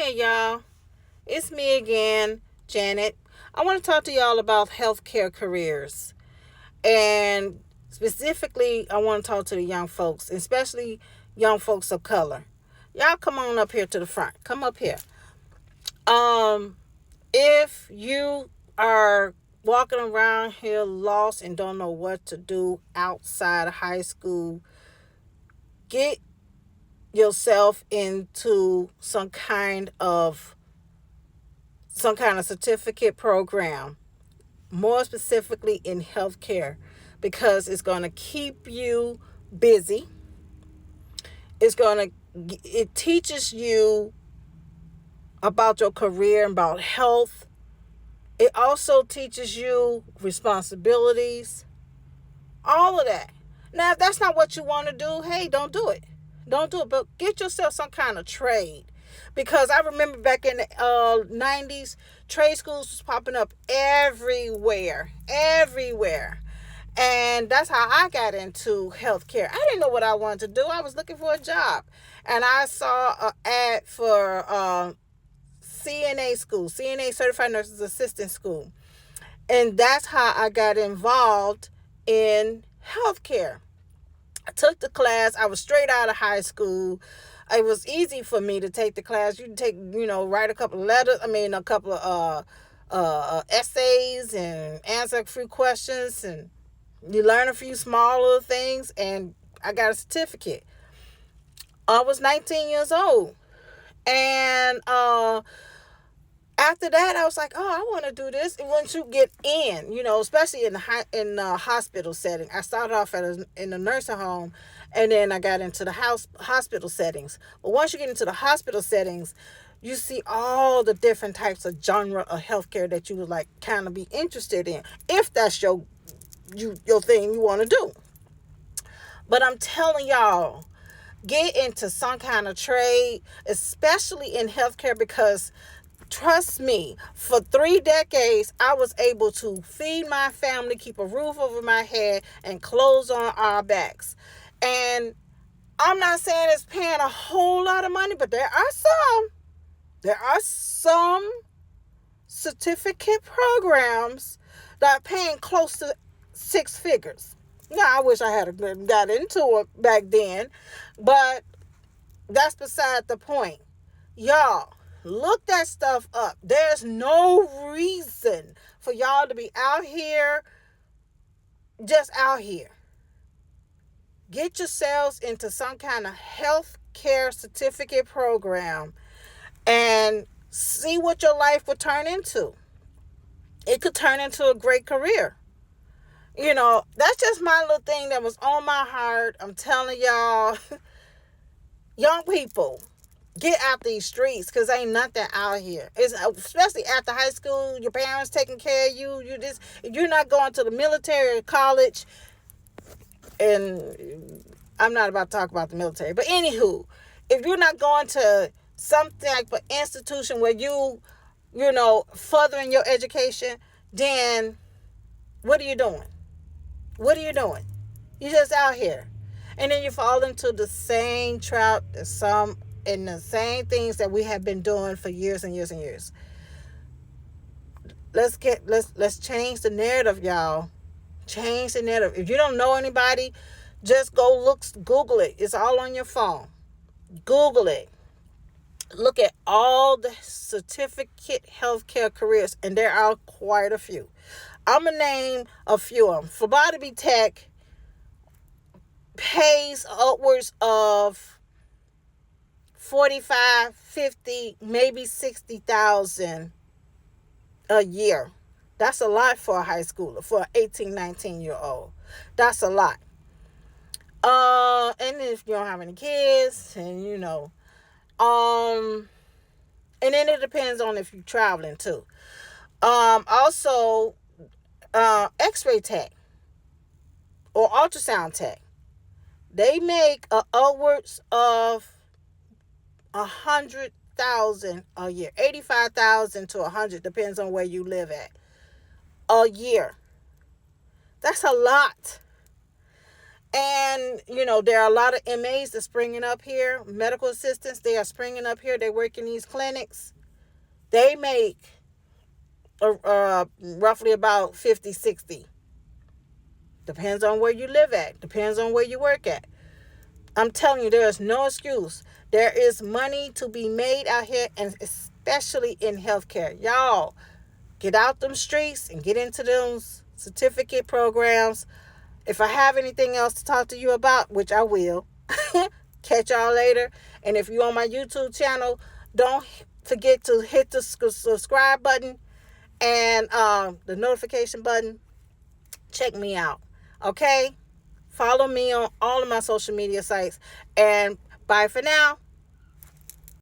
Hey y'all, it's me again, Janet. I want to talk to y'all about healthcare careers. And specifically, I want to talk to the young folks, especially young folks of color. Y'all come on up here to the front. Come up here. Um, if you are walking around here lost and don't know what to do outside of high school, get yourself into some kind of certificate program, more specifically in healthcare, because it's going to keep you busy. It teaches you about your career and about health. It also teaches you responsibilities, all of that. Now, if that's not what you want to do, hey, don't do it. Don't do it. But get yourself some kind of trade. Because I remember back in the 90s, trade schools was popping up everywhere. Everywhere. And that's how I got into healthcare. I didn't know what I wanted to do. I was looking for a job. And I saw an ad for CNA school, CNA Certified Nurses Assistant School. And that's how I got involved in healthcare. I took the class. I was straight out of high school. It was easy for me to take the class. You take, write a couple of letters. A couple of essays and answer a few questions, and you learn a few smaller things. And I got a certificate. I was 19 years old, and after that, I was like, oh, I want to do this. And once you get in, especially in the hospital setting, I started off in a nursing home, and then I got into the hospital settings. But once you get into the hospital settings, you see all the different types of genre of healthcare that you would like kind of be interested in, if that's your thing you want to do. But I'm telling y'all, get into some kind of trade, especially in healthcare, because trust me, for 3 decades, I was able to feed my family, keep a roof over my head, and clothes on our backs. And I'm not saying it's paying a whole lot of money, but there are some. There are some certificate programs that are paying close to 6 figures. Now, I wish I had got into it back then, but that's beside the point. Y'all, look that stuff up. There's no reason for y'all to be out here, just out here. Get yourselves into some kind of health care certificate program and see what your life would turn into. It could turn into a great career. That's just my little thing that was on my heart. I'm telling y'all, young people, get out these streets, because ain't nothing out here. It's especially after high school, your parents taking care of you. You're not going to the military or college. And I'm not about to talk about the military, but anywho, if you're not going to some type of institution where furthering your education, then what are you doing? What are you doing? You're just out here. And then you fall into the same trap that the same things that we have been doing for years and years and years. Let's change the narrative, y'all. Change the narrative. If you don't know anybody, just Google it. It's all on your phone. Google it. Look at all the certificate healthcare careers, and there are quite a few. I'm going to name a few of them. Phlebotomy tech pays upwards of 45, 50, maybe 60,000 a year. That's a lot for a high schooler, for an 18, 19-year-old. That's a lot. And if you don't have any kids, and and then it depends on if you're traveling too. Also, X-ray tech or ultrasound tech, they make upwards of 100,000 a year, 85,000 to 100, depends on where you live at, a year. That's a lot. And, there are a lot of MAs that's springing up here, medical assistants. They are springing up here. They work in these clinics. They make roughly about 50, 60. Depends on where you live at. Depends on where you work at. I'm telling you, there is no excuse. There is money to be made out here, and especially in healthcare. Y'all, get out them streets and get into those certificate programs. If I have anything else to talk to you about, which I will, catch y'all later. And if you're on my YouTube channel, don't forget to hit the subscribe button and the notification button. Check me out. Okay? Follow me on all of my social media sites. And bye for now.